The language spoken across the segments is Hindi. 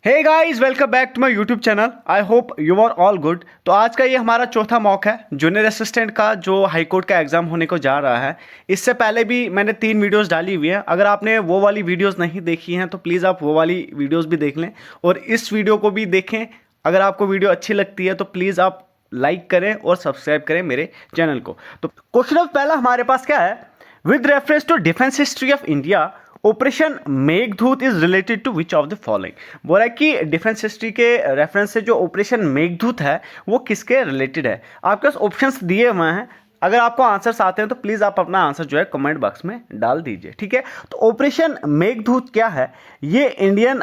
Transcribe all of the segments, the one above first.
Hey guys, welcome back to my YouTube channel. I hope you are all good. तो आज का ये हमारा चौथा मॉक है जूनियर असिस्टेंट का, जो हाई कोर्ट का एग्जाम होने को जा रहा है। इससे पहले भी मैंने 3 वीडियोस डाली हुई हैं। अगर आपने वो वाली वीडियोस नहीं देखी हैं तो प्लीज़ आप वो वाली वीडियोस भी देख लें और इस वीडियो को भी देखें। अगर आपको वीडियो अच्छी लगती है तो प्लीज़ आप लाइक करें और सब्सक्राइब करें मेरे चैनल को। तो क्वेश्चन ऑफ पहला हमारे पास क्या है, with reference to defence history of India operation Meghdoot is related to which of the following. बोला कि डिफेंस हिस्ट्री के रेफरेंस से जो ऑपरेशन मेघदूत है वो किसके रिलेटेड है। आपके पास ऑप्शंस दिए हुए हैं। अगर आपको आंसर्स आते हैं तो प्लीज़ आप अपना आंसर जो है कमेंट बॉक्स में डाल दीजिए, ठीक है। तो ऑपरेशन मेघदूत क्या है, ये Indian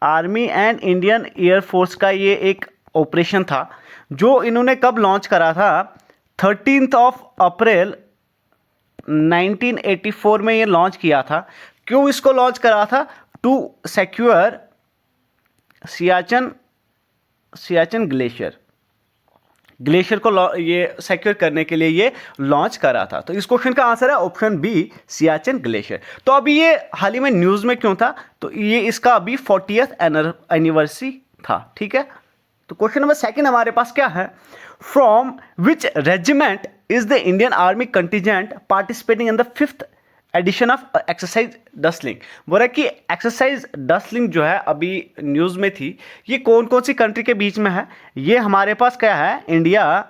army and Indian air force का ये एक ऑपरेशन था जो इन्होंने कब लॉन्च करा था, 13 अप्रैल 1984 में ये लॉन्च किया था। क्यों इसको लॉन्च करा था, टू सिक्योर सियाचिन ग्लेशियर को ये सिक्योर करने के लिए ये लॉन्च करा था। तो इस क्वेश्चन का आंसर है ऑप्शन बी, सियाचिन ग्लेशियर। तो अभी ये हाल ही में न्यूज़ में क्यों था, तो ये इसका अभी 40th एनिवर्सरी था, ठीक है। तो क्वेश्चन नंबर सेकंड हमारे पास क्या है, from which regiment is the Indian army contingent participating in the 5th edition of exercise Dustlik. बोला कि एक्सरसाइज डस्टलिंग जो है अभी न्यूज़ में थी, ये कौन कौन सी कंट्री के बीच में है। ये हमारे पास क्या है, इंडिया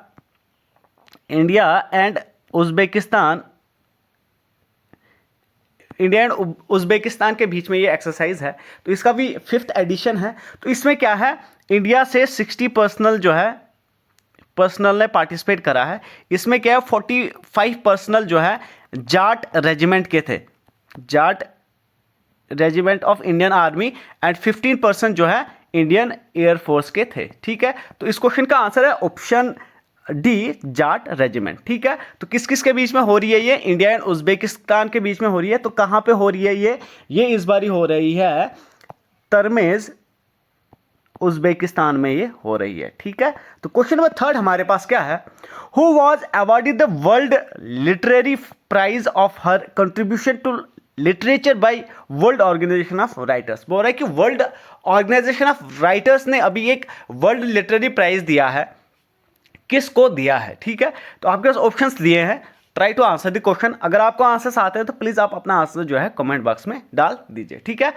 एंड उज्बेकिस्तान के बीच में ये एक्सरसाइज है। तो इसका भी 5th एडिशन है। तो इसमें क्या है, इंडिया से 60 पर्सनल ने पार्टिसिपेट करा है। इसमें क्या है, 45 पर्सनल जो है जाट रेजिमेंट के थे, Jat regiment of Indian army, and 15% जो है इंडियन एयरफोर्स के थे, ठीक है। तो इस क्वेश्चन का आंसर है ऑप्शन डी, जाट रेजिमेंट, ठीक है। तो किस किस के बीच में हो रही है ये, इंडिया एंड उज्बेकिस्तान के बीच में हो रही है। तो कहां पे हो रही है ये इस बारी हो रही है तरमेज, उज्बेकिस्तान में ये हो रही है, ठीक है। तो क्वेश्चन नंबर थर्ड हमारे पास क्या है, who was awarded the world literary prize of her contribution to literature by world organisation of writers. बोल रहा है कि वर्ल्ड ऑर्गेनाइजेशन ऑफ राइटर्स ने अभी एक वर्ल्ड लिटरेरी प्राइज दिया है, किसको दिया है, ठीक है। तो आपके पास ऑप्शंस दिए हैं, try to answer the question. अगर आपको आंसर्स आते हैं तो प्लीज आप अपना आंसर जो है कमेंट बॉक्स में डाल दीजिए, ठीक है।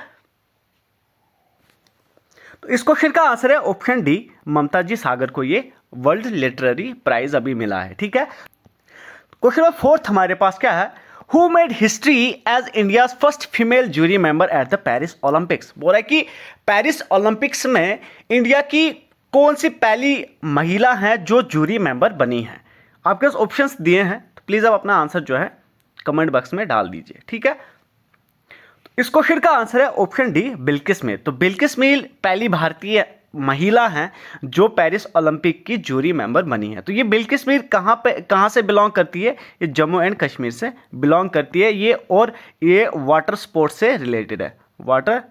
तो इस क्वेश्चन का आंसर है ऑप्शन डी, ममता जी सागर को ये वर्ल्ड लिटरेरी प्राइज अभी मिला है, ठीक है। क्वेश्चन नंबर फोर्थ हमारे पास क्या है, who made history as India first female jury member at the Paris Olympics. बोल रहा है कि पेरिस ओलंपिक्स में इंडिया की कौन सी पहली महिला है जो जूरी मेंबर बनी है। आपके पास ऑप्शंस दिए हैं, तो प्लीज आप अपना आंसर जो है कमेंट बॉक्स में डाल दीजिए, ठीक है। इस क्वेश्चन का आंसर है ऑप्शन डी, बिल्किस मीर। तो बिल्किस मीर पहली भारतीय महिला हैं जो पेरिस ओलंपिक की जूरी मेंबर बनी है। तो ये बिल्किस मीर कहाँ से बिलोंग करती है, ये जम्मू एंड कश्मीर से बिलोंग करती है ये, और ये वाटर स्पोर्ट्स से रिलेटेड है, वाटर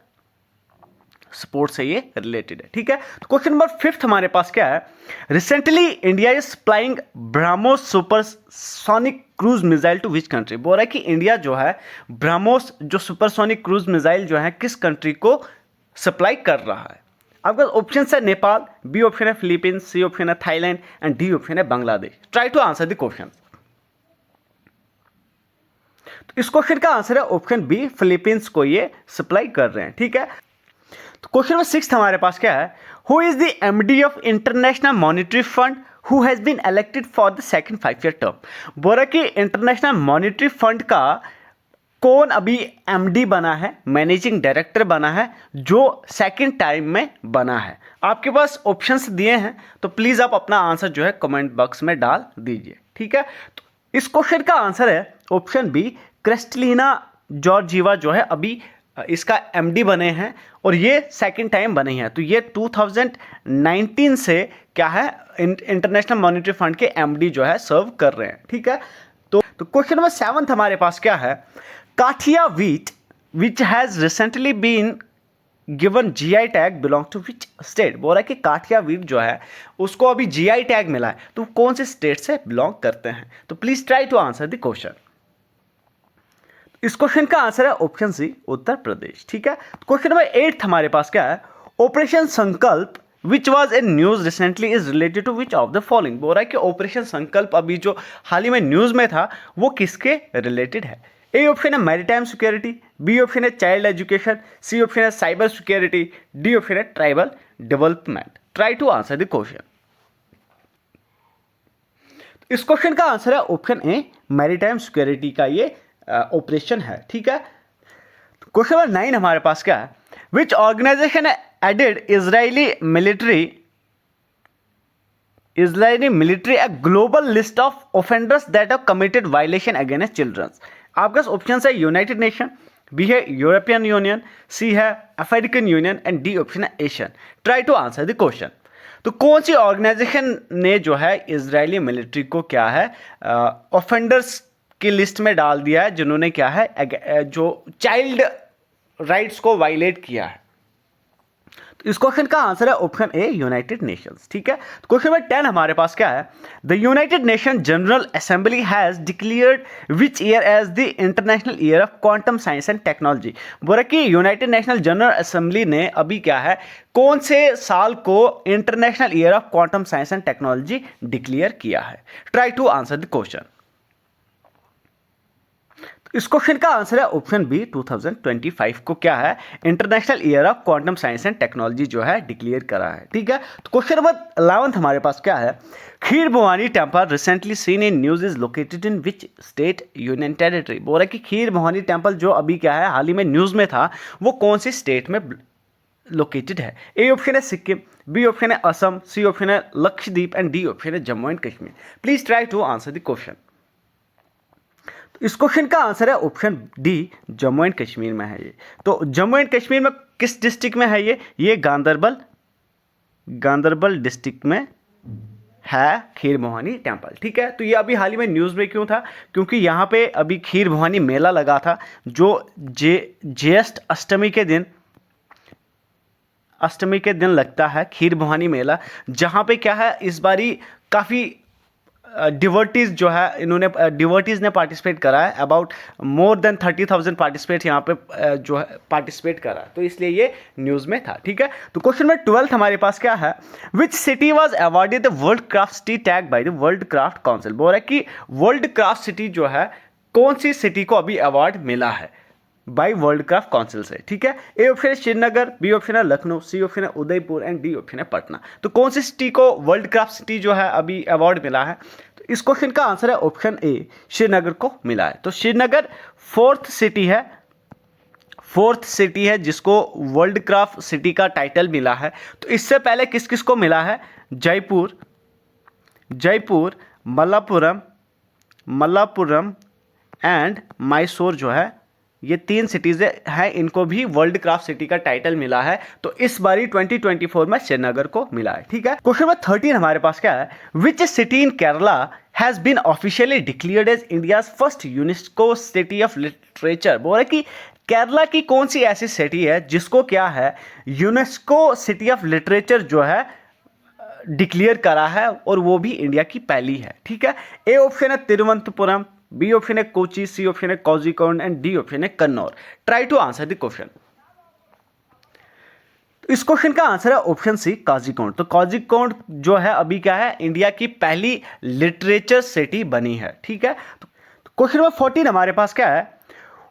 स्पोर्ट्स से ये रिलेटेड है, ठीक है। तो क्वेश्चन नंबर 5 हमारे पास क्या है, recently India is flying BrahMos supersonic cruise missile to which country. बोल रहा है कि इंडिया जो है ब्रह्मोस जो सुपरसोनिक क्रूज मिसाइल जो है किस कंट्री को सप्लाई कर रहा है। आपका ऑप्शन है नेपाल, बी ऑप्शन है फिलीपींस, सी ऑप्शन है थाईलैंड एंड डी ऑप्शन है Bangladesh. Try to answer the question. तो इस क्वेश्चन का आंसर है ऑप्शन बी, फिलीपींस को ये सप्लाई कर रहे हैं, ठीक है। तो क्वेश्चन नंबर 6 हमारे पास क्या है, who is the MD of International Monetary Fund who has been elected for the second 5-year term. बोल रहा कि इंटरनेशनल मॉनेटरी फंड का कौन अभी एमडी बना है, मैनेजिंग डायरेक्टर बना है, जो सेकंड टाइम में बना है। आपके पास ऑप्शंस दिए हैं, तो प्लीज आप अपना आंसर जो है कमेंट बॉक्स में डाल दीजिए, ठीक है। तो इस क्वेश्चन का आंसर है ऑप्शन बी, क्रिस्टलिना जॉर्जीवा जो है अभी इसका एमडी बने हैं और ये सेकंड टाइम बने हैं। तो ये 2019 से क्या है, इंटरनेशनल मॉनेटरी फंड के एमडी जो है सर्व कर रहे हैं, ठीक है। तो क्वेश्चन नंबर 7 हमारे पास क्या है, Kathia wheat which has recently been given GI tag belong to which state. बोल रहा है कि काठिया व्हीट जो है उसको अभी जीआई टैग मिला है, तो कौन से स्टेट से बिलोंग करते हैं। तो please try to answer the question. इस क्वेश्चन का आंसर है ऑप्शन सी, उत्तर प्रदेश। ठीक है, क्वेश्चन नंबर 8 हमारे पास क्या है, operation Sankalp which was in news recently is related to which of the following. बोल रहा है कि ऑपरेशन संकल्प अभी जो हाल ही में न्यूज में था वो किसके रिलेटेड है। ए ऑप्शन है मैरीटाइम सिक्योरिटी, बी ऑप्शन है चाइल्ड एजुकेशन, सी ऑप्शन है साइबर सिक्योरिटी, डी ऑप्शन है tribal development. Try to answer the question. इस क्वेश्चन का आंसर है ऑप्शन ए, मैरीटाइम सिक्योरिटी का ये ऑपरेशन है। ठीक है, क्वेश्चन नंबर 9 हमारे पास क्या है, which organisation added Israeli military a global list of offenders that have committed violation against children। आपके पास ऑप्शन है यूनाइटेड नेशन, बी है यूरोपियन यूनियन, सी है African Union and D option है Asian. Try to answer the question. तो कौन सी ऑर्गेनाइजेशन ने जो है इजरायली मिलिट्री को क्या है ऑफेंडर्स की लिस्ट में डाल दिया है जिन्होंने क्या है जो चाइल्ड राइट्स को वायलेट किया है। तो इस क्वेश्चन का आंसर है ऑप्शन ए, यूनाइटेड नेशंस। ठीक है, तो क्वेश्चन नंबर 10 हमारे पास क्या है, the United Nation General Assembly has declared which year as the international year of quantum science and technology. बोला कि यूनाइटेड नेशनल जनरल असेंबली ने अभी क्या है कौन से साल को international year of quantum science and technology declare किया है। Try to answer the question. इस क्वेश्चन का आंसर है ऑप्शन बी, 2025 को क्या है international year of quantum science and technology जो है डिक्लेयर करा है। ठीक है, तो क्वेश्चन नंबर 11 हमारे पास क्या है, Kheer Bhawani temple recently seen in news is located in which state union territory. बोल रहा है कि खीर भवानी टेम्पल जो अभी क्या है हाल ही में न्यूज में था वो कौन सी स्टेट में लोकेटेड है। ए ऑप्शन है सिक्किम, बी ऑप्शन है असम, सी ऑप्शन है लक्षद्वीप एंड डी ऑप्शन है Jammu and Kashmir. Please try to answer the question. इस क्वेश्चन का आंसर है option D, Jammu and Kashmir में है ये। तो जम्मू एंड कश्मीर में किस डिस्ट्रिक्ट में है ये गांदरबल डिस्ट्रिक्ट में है खीर भवानी टेम्पल। ठीक है, तो ये अभी हाल ही में न्यूज़ में क्यों था, क्योंकि यहाँ पे अभी खीर भवानी मेला लगा था जो ज्येष्ठ अष्टमी के दिन लगता है खीर भवानी मेला, जहाँ पे क्या है इस बारी काफ़ी डिवोटीज जो है इन्होंने डिवोटीज ने पार्टिसिपेट करा है। अबाउट मोर देन 30,000 पार्टिसिपेट यहाँ पे जो है पार्टिसिपेट करा, तो इसलिए ये न्यूज़ में था। ठीक है, तो क्वेश्चन नंबर 12 हमारे पास क्या है, which city was awarded the world craft city tag by the world craft council. बोल रहा है कि वर्ल्ड क्राफ्ट सिटी जो है कौन सी सिटी को अभी अवार्ड मिला है बाय वर्ल्ड क्राफ्ट काउंसिल से। ठीक है, ए ऑप्शन है श्रीनगर, बी ऑप्शन है लखनऊ, सी ऑप्शन है उदयपुर एंड डी ऑप्शन है पटना। तो कौन सी सिटी को वर्ल्ड क्राफ्ट सिटी जो है अभी अवार्ड मिला है, तो इस क्वेश्चन का आंसर है ऑप्शन ए, श्रीनगर को मिला है। तो श्रीनगर फोर्थ सिटी है जिसको वर्ल्ड क्राफ्ट सिटी का टाइटल मिला है। तो इससे पहले किस किस को मिला है, जयपुर, मल्लापुरम एंड मैसूर जो है ये 3 सिटीज हैं, इनको भी वर्ल्ड क्राफ्ट सिटी का टाइटल मिला है। तो इस बारी 2024 में श्रीनगर को मिला है। ठीक है, क्वेश्चन नंबर 13 हमारे पास क्या है, which city in Kerala has been officially declared as India's first UNESCO city of literature. बोल रहे कि केरला की कौन सी ऐसी सिटी है जिसको क्या है यूनेस्को सिटी ऑफ लिटरेचर जो है डिक्लेयर करा है और वो भी इंडिया की पहली है। ठीक है, ए ऑप्शन है तिरुवनंतपुरम, बी ऑप्शन है कोची, सी ऑप्शन है कोझिकोड एंड डी ऑप्शन है Kannur. Try to answer the question. इस क्वेश्चन का आंसर है ऑप्शन सी, कोझिकोड। तो कोझिकोड जो है अभी क्या है इंडिया की पहली लिटरेचर सिटी बनी है। ठीक है, तो क्वेश्चन नंबर 14 हमारे पास क्या है,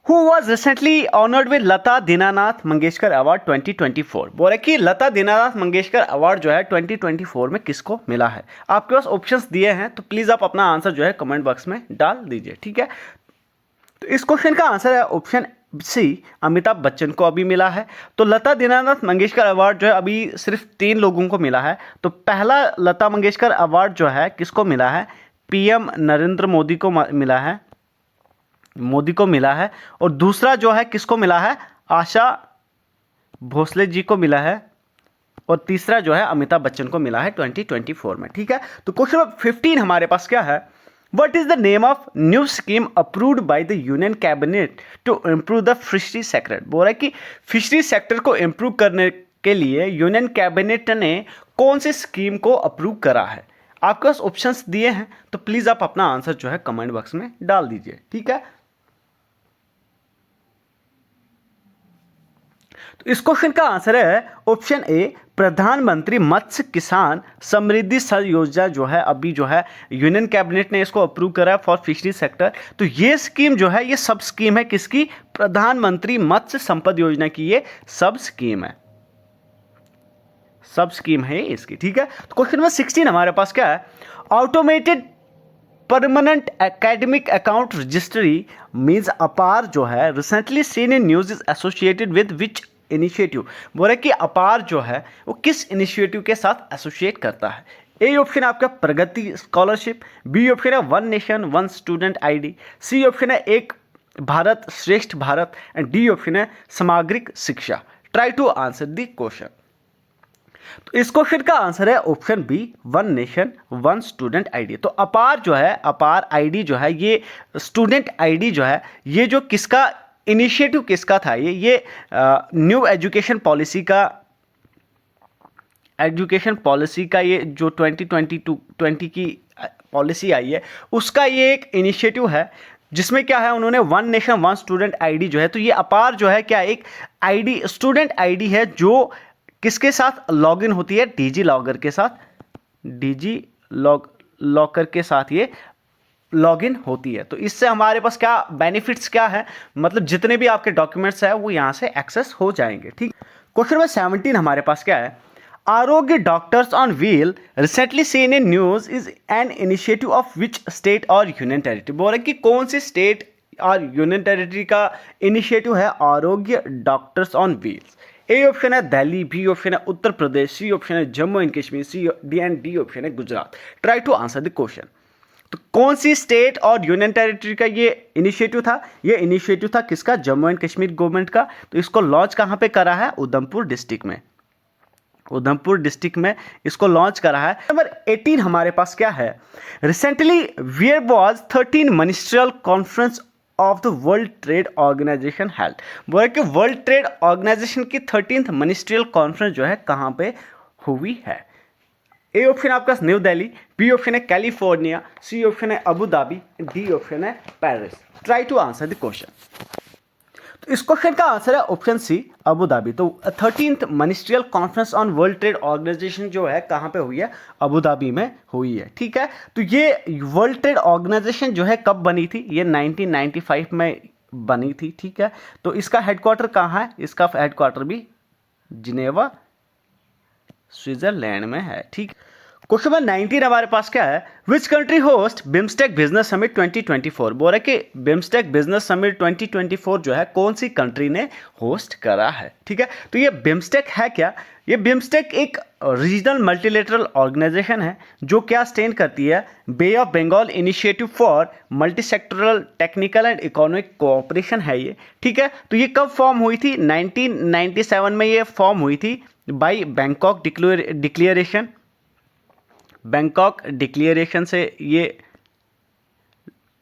Who was recently honored with Lata Dinanath Mangeshkar award 2024। बोल रहे कि लता दीनानाथ मंगेशकर अवार्ड जो है 2024 में किसको मिला है। आपके पास ऑप्शंस दिए हैं, तो प्लीज़ आप अपना आंसर जो है कमेंट बॉक्स में डाल दीजिए। ठीक है, तो इस क्वेश्चन का आंसर है ऑप्शन सी, अमिताभ बच्चन को अभी मिला है। तो लता दीनानाथ मंगेशकर अवार्ड जो है अभी सिर्फ 3 लोगों को मिला है। तो पहला लता मंगेशकर अवार्ड जो है किसको मिला है, पीएम नरेंद्र मोदी को मिला है। और दूसरा जो है किसको मिला है, आशा भोसले जी को मिला है। और तीसरा जो है अमिताभ बच्चन को मिला है 2024 में। ठीक है, तो क्वेश्चन नंबर 15 हमारे पास क्या है, what is the name of new scheme approved by the union cabinet to improve the fishery sector. बोल रहा है कि फिशरी सेक्टर को इम्प्रूव करने के लिए यूनियन कैबिनेट ने कौन सी स्कीम को अप्रूव करा है। आपके पास ऑप्शंस दिए हैं, तो प्लीज़ आप अपना आंसर जो है कमेंट बॉक्स में डाल दीजिए। ठीक है, तो इस क्वेश्चन का आंसर है ऑप्शन ए, प्रधानमंत्री मत्स्य किसान समृद्धि सर योजना जो है अभी जो है यूनियन कैबिनेट ने इसको अप्रूव करा है फॉर फिशरी सेक्टर। तो ये स्कीम जो है ये सब स्कीम है किसकी? प्रधानमंत्री मत्स्य संपदा योजना की ये सब स्कीम है, सब स्कीम है इसकी, ठीक है। तो क्वेश्चन नंबर 16 हमारे पास क्या है? Automated permanent academic account registry means अपार जो है recently seen in news is associated with which initiative. बोल रहे कि अपार जो है वो किस इनिशिएटिव के साथ एसोसिएट करता है? ए ऑप्शन है आपका प्रगति स्कॉलरशिप, बी ऑप्शन है one nation one student ID, C option है एक भारत श्रेष्ठ भारत एंड डी ऑप्शन है Samagra Shiksha. Try to answer the question. तो इस क्वेश्चन का आंसर है option B, one nation one student ID. तो अपार जो है, अपार आईडी जो है, ये स्टूडेंट आईडी जो है, ये जो किसका इनिशिएटिव किसका था? ये न्यू एजुकेशन पॉलिसी का ये जो 2020 की पॉलिसी आई है उसका ये एक इनिशिएटिव है, जिसमें क्या है उन्होंने one nation one student ID जो है, तो ये अपार जो है क्या एक आईडी स्टूडेंट आईडी है जो किसके साथ लॉगिन होती है? डीजी लॉकर के साथ, डीजी लॉकर के साथ ये लॉगिन होती है। तो इससे हमारे पास क्या बेनिफिट्स क्या है? मतलब जितने भी आपके डॉक्यूमेंट्स हैं वो यहाँ से एक्सेस हो जाएंगे, ठीक। क्वेश्चन नंबर 17 हमारे पास क्या है? आरोग्य doctors on wheel recently seen in news is an initiative of which state और यूनियन टेरिटरी। बोल रहे कि कौन सी स्टेट और यूनियन टेरिटरी का इनिशिएटिव है आरोग्य doctors on wheels? A option है दिल्ली, बी ऑप्शन है उत्तर प्रदेश, सी ऑप्शन है Jammu and Kashmir, C D option है Gujarat. Try to answer the question. तो कौन सी स्टेट और यूनियन टेरिटरी का ये इनिशिएटिव था? ये इनिशिएटिव था किसका? जम्मू एंड कश्मीर गवर्नमेंट का। तो इसको लॉन्च कहां पे करा है? उधमपुर डिस्ट्रिक्ट में, उधमपुर डिस्ट्रिक्ट में इसको लॉन्च करा है। नंबर 18 हमारे पास क्या है? Recently where was 13 ministerial conference of the world trade organisation held. बोला कि वर्ल्ड ट्रेड ऑर्गेनाइजेशन की 13th मिनिस्ट्रियल कॉन्फ्रेंस जो है कहां पे हुई है? ए ऑप्शन आपका न्यू दिल्ली, बी ऑप्शन है कैलिफोर्निया, सी ऑप्शन है अबू धाबी, डी ऑप्शन है Paris. Try to answer the question. तो इस क्वेश्चन का आंसर है ऑप्शन सी, अबू धाबी। तो 13th ministerial conference on world trade organisation जो है कहां पे हुई है? अबू धाबी में हुई है, ठीक है। तो ये वर्ल्ड ट्रेड ऑर्गेनाइजेशन जो है कब बनी थी? ये 1995 में बनी थी, ठीक है। तो इसका हेडक्वार्टर कहाँ है? इसका हेडक्वार्टर भी जिनेवा स्विट्जरलैंड में है, ठीक। क्वेश्चन नंबर 19 हमारे पास क्या है? Which country host BIMSTEC business summit 2024। बोल रहा है कि बिम्स्टेक बिजनेस समिट 2024 जो है कौन सी कंट्री ने होस्ट करा है, ठीक है। तो ये बिम्स्टेक है क्या? ये बिम्स्टेक एक रीजनल मल्टीलेटरल ऑर्गेनाइजेशन है जो क्या स्टैंड करती है? Bay of Bengal initiative for multi sectoral technical and economic cooperation है ये, ठीक है। तो ये कब फॉर्म हुई थी? 1997 में ये फॉर्म हुई थी by Bangkok declaration. Bangkok declaration से ये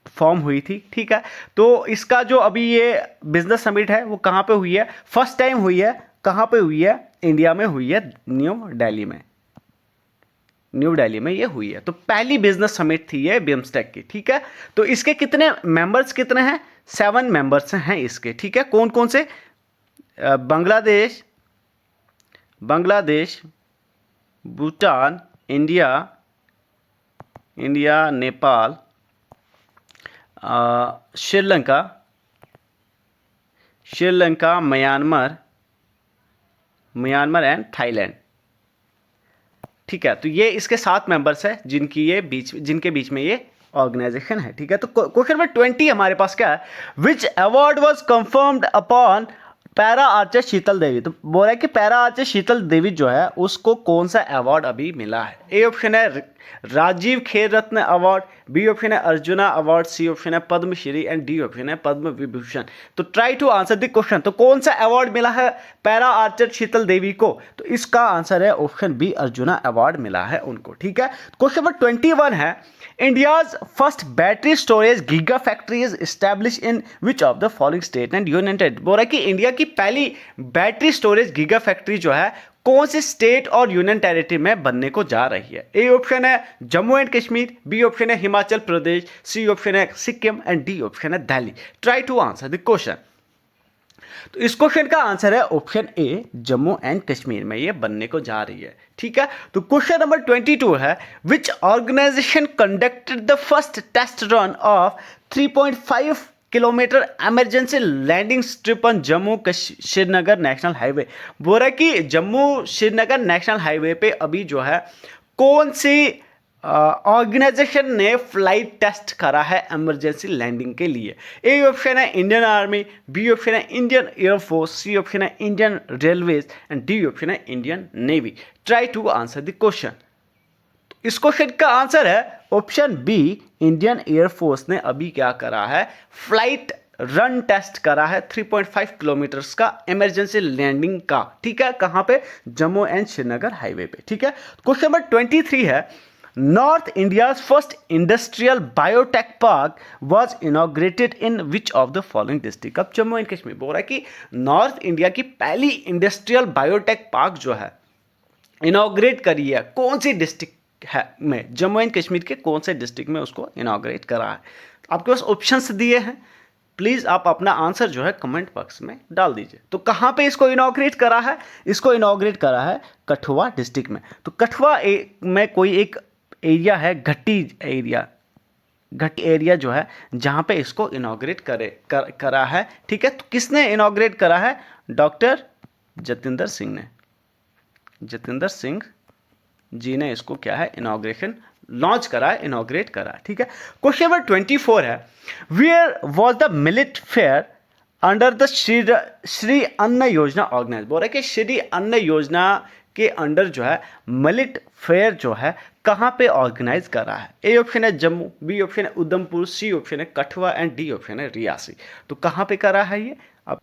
फॉर्म हुई थी, ठीक है। तो इसका जो अभी ये बिजनेस समिट है वो कहाँ पे हुई है? फर्स्ट टाइम हुई है, कहाँ पे हुई है? इंडिया में हुई है, न्यू दिल्ली में, न्यू दिल्ली में ये हुई है। तो पहली बिजनेस समिट थी ये बिम्स्टेक की, ठीक है। तो इसके कितने मेंबर्स कितने हैं? 7 मेंबर्स हैं इसके, ठीक है। कौन कौन से? Bangladesh, Bhutan, India, Nepal, Sri Lanka, Myanmar and Thailand, ठीक है। तो ये इसके 7 मेंबर्स है जिनके बीच में ये ऑर्गेनाइजेशन है, ठीक है। तो क्वेश्चन नंबर 20 हमारे पास क्या है? Which award was confirmed upon para archer Sheetal Devi. तो बोल रहा है कि पैरा आर्चर शीतल देवी जो है उसको कौन सा अवार्ड अभी मिला है? ए ऑप्शन है राजीव खेल रत्न अवार्ड, बी ऑप्शन है अर्जुना अवार्ड, सी ऑप्शन है पद्मश्री एंड डी ऑप्शन है पद्म विभूषण। तो try to answer the question. तो कौन सा अवार्ड मिला है पैरा आर्चर शीतल देवी को? तो इसका आंसर है ऑप्शन बी, अर्जुना अवार्ड मिला है उनको, ठीक है। क्वेश्चन नंबर 21 है India's first battery storage giga factory is establish in which of the following state and union territory. बोल रहा है कि इंडिया की पहली बैटरी स्टोरेज गीगा फैक्ट्री जो है कौन से स्टेट और यूनियन टेरिटरी में बनने को जा रही है? ए ऑप्शन है Jammu and Kashmir, B option है हिमाचल प्रदेश, सी ऑप्शन है सिक्किम एंड डी ऑप्शन है Delhi. Try to answer the question. तो इस क्वेश्चन का आंसर है option A, Jammu and Kashmir में ये बनने को जा रही है। ठीक है, तो क्वेश्चन नंबर 22 है, which organisation conducted the first test run of 3.5 kilometre emergency landing strip on Jammu Srinagar national highway. बोल रहा है कि जम्मू श्रीनगर नेशनल हाईवे पे अभी जो है कौन सी ऑर्गेनाइजेशन ने फ्लाइट टेस्ट करा है इमरजेंसी लैंडिंग के लिए। ए ऑप्शन है इंडियन आर्मी, बी ऑप्शन है इंडियन एयरफोर्स, सी ऑप्शन है Indian railways and D option है Indian navy. Try to answer the question. इस क्वेश्चन का आंसर है ऑप्शन बी, इंडियन एयरफोर्स ने अभी क्या करा है, फ्लाइट रन टेस्ट करा है 3.5 किलोमीटर्स का इमरजेंसी लैंडिंग का। ठीक है, कहां पे, जम्मू एंड श्रीनगर हाईवे पे। ठीक है, क्वेश्चन नंबर 23 है, north India's first industrial biotech park was inaugurated in which of the following district of Jammu and Kashmir. बोल रहा है कि नॉर्थ इंडिया की पहली इंडस्ट्रियल बायोटेक पार्क जो है इनॉग्रेट करी है कौन सी डिस्ट्रिक्ट है में, जम्मू एंड कश्मीर के कौन से डिस्ट्रिक्ट में उसको इनॉग्रेट करा है। आपके पास ऑप्शंस दिए हैं, प्लीज आप अपना आंसर जो है कमेंट बॉक्स में डाल दीजिए। तो कहां पे इसको इनॉग्रेट करा है, इसको इनॉग्रेट करा है कठुआ डिस्ट्रिक्ट में। तो कठुआ में कोई एक एरिया है, घट्टी एरिया जो है जहां पे इसको इनॉग्रेट करा है। ठीक है, तो किसने इनॉग्रेट करा है, डॉक्टर जतिंदर सिंह जी ने इसको क्या है, इनॉग्रेशन लॉन्च करा है, इनॉग्रेट करा है। ठीक है, क्वेश्चन नंबर 24 है, where was the millet fair under the Shri Anna Yojana organise. बोल रहा है कि श्री अन्न योजना के अंडर जो है मिलेट फेयर जो है कहां पे ऑर्गेनाइज करा है। ए ऑप्शन है जम्मू, बी ऑप्शन है उधमपुर, सी ऑप्शन है कठुआ एंड डी ऑप्शन है रियासी। तो कहां पे करा है ये, अब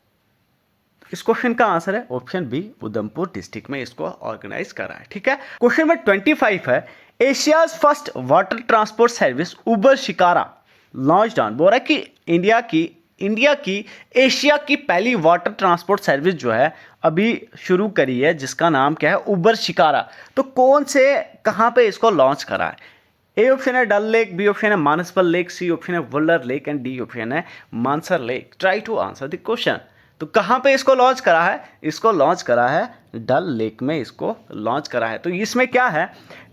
इस क्वेश्चन का आंसर है ऑप्शन बी, उधमपुर डिस्ट्रिक्ट में इसको ऑर्गेनाइज करा है। ठीक है, क्वेश्चन नंबर 25 है, Asia's first water transport service Uber shikara launched on. बोल रहा है कि इंडिया की एशिया की पहली वाटर ट्रांसपोर्ट सर्विस जो है अभी शुरू करी है, जिसका नाम क्या है, उबर शिकारा। तो कौन से, कहां पे इसको लॉन्च करा है। ए ऑप्शन है डल लेक, बी ऑप्शन है मानसबल लेक, सी ऑप्शन है Wular lake and D option है Mansar lake. Try to answer the question. तो कहां पे इसको लॉन्च करा है, इसको लॉन्च करा है डल लेक में, इसको लॉन्च करा है। तो इसमें क्या है,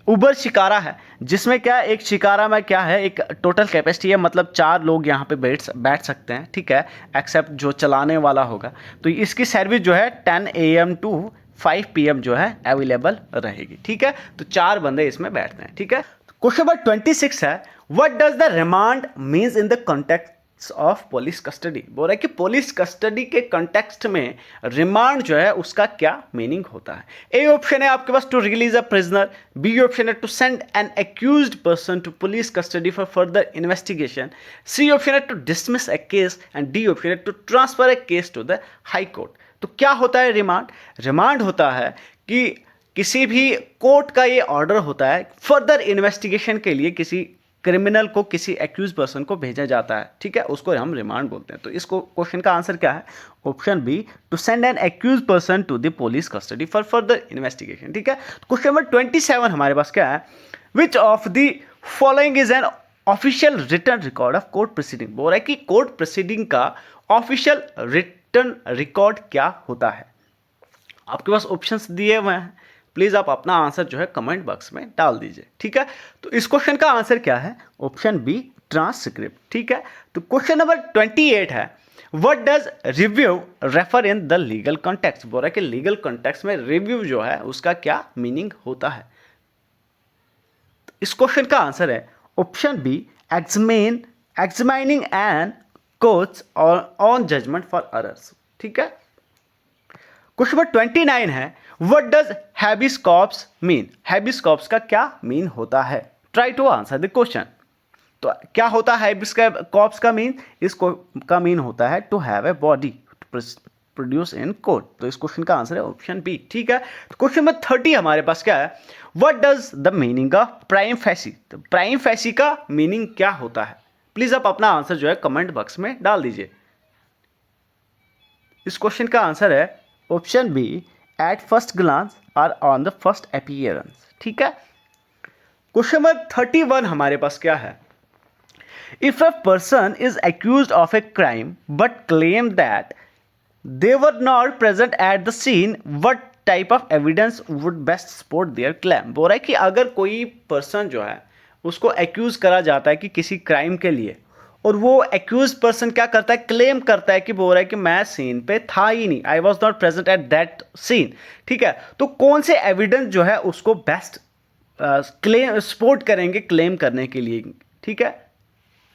उबर शिकारा है, जिसमें क्या एक शिकारा में क्या है, एक टोटल कैपेसिटी है, मतलब 4 लोग यहाँ पे बैठ सकते हैं। ठीक है, एक्सेप्ट जो चलाने वाला होगा। तो इसकी सर्विस जो है 10 AM टू 5 PM जो है अवेलेबल रहेगी। ठीक है, तो 4 बंदे इसमें बैठते हैं। ठीक है, क्वेश्चन नंबर 26 है, what does the remand means in the context of police custody. बोल रहा है कि पुलिस कस्टडी के कंटेक्स्ट में रिमांड जो है उसका क्या मीनिंग होता है। ए ऑप्शन है आपके पास to release a prisoner, B option है to send an accused person to police custody for further investigation, C option है to dismiss a case and D option है to transfer a case to the high court. तो क्या होता है रिमांड, रिमांड होता है कि किसी भी कोर्ट का ये ऑर्डर होता है फर्दर इन्वेस्टिगेशन के लिए किसी क्रिमिनल को, किसी एक्यूज पर्सन को भेजा जाता है। ठीक है, उसको हम रिमांड बोलते हैं। तो इसको क्वेश्चन का आंसर क्या है, option B, to send an accuse person to the police custody for further investigation. ठीक है, क्वेश्चन नंबर 27 हमारे पास क्या है, which of the following is an official written record of court proceeding. बोल रहा है कि कोर्ट प्रोसीडिंग का ऑफिशियल रिटन रिकॉर्ड क्या होता है। आपके पास ऑप्शंस दिए हुए हैं, प्लीज आप अपना आंसर जो है कमेंट बॉक्स में डाल दीजिए। ठीक है, तो इस क्वेश्चन का आंसर क्या है, ऑप्शन बी, ट्रांसक्रिप्ट। ठीक है, तो क्वेश्चन नंबर 28 है, what does review refer in the legal context. बोल रहा है कि लीगल कॉन्टेक्स्ट में रिव्यू जो है उसका क्या मीनिंग होता है। तो इस क्वेश्चन का आंसर है option B, examining an courts on judgment for others. ठीक है, क्वेश्चन नंबर 29 है, what does habeas corpus mean. Habeas corpus का क्या मीन होता है। Try to answer the question. तो क्या होता है हैबिस कॉर्पस का मीन, इसको का मीन होता है to have a body produce in court. तो इस क्वेश्चन का आंसर है ऑप्शन बी। ठीक है, तो क्वेश्चन नंबर 30 हमारे पास क्या है, what does the meaning of prime facie. तो प्राइम फेसी का मीनिंग क्या होता है, प्लीज आप अपना आंसर जो है कमेंट बॉक्स में डाल दीजिए। इस क्वेश्चन का आंसर है option B, at first glance और ऑन द फर्स्ट अपीयरेंस। ठीक है, क्वेश्चन नंबर 31 हमारे पास क्या है, if a person is accused of a crime but claim that they were not present at the scene, what type of evidence would best support their claim. बोल रहा है कि अगर कोई पर्सन जो है उसको एक्यूज करा जाता है कि किसी क्राइम के लिए, और वो एक्यूज पर्सन क्या करता है, क्लेम करता है कि बोल रहा है कि मैं सीन पे था ही नहीं, I was not present at that scene, ठीक है, तो कौन से एविडेंस जो है उसको बेस्ट क्लेम सपोर्ट करेंगे क्लेम करने के लिए, ठीक है।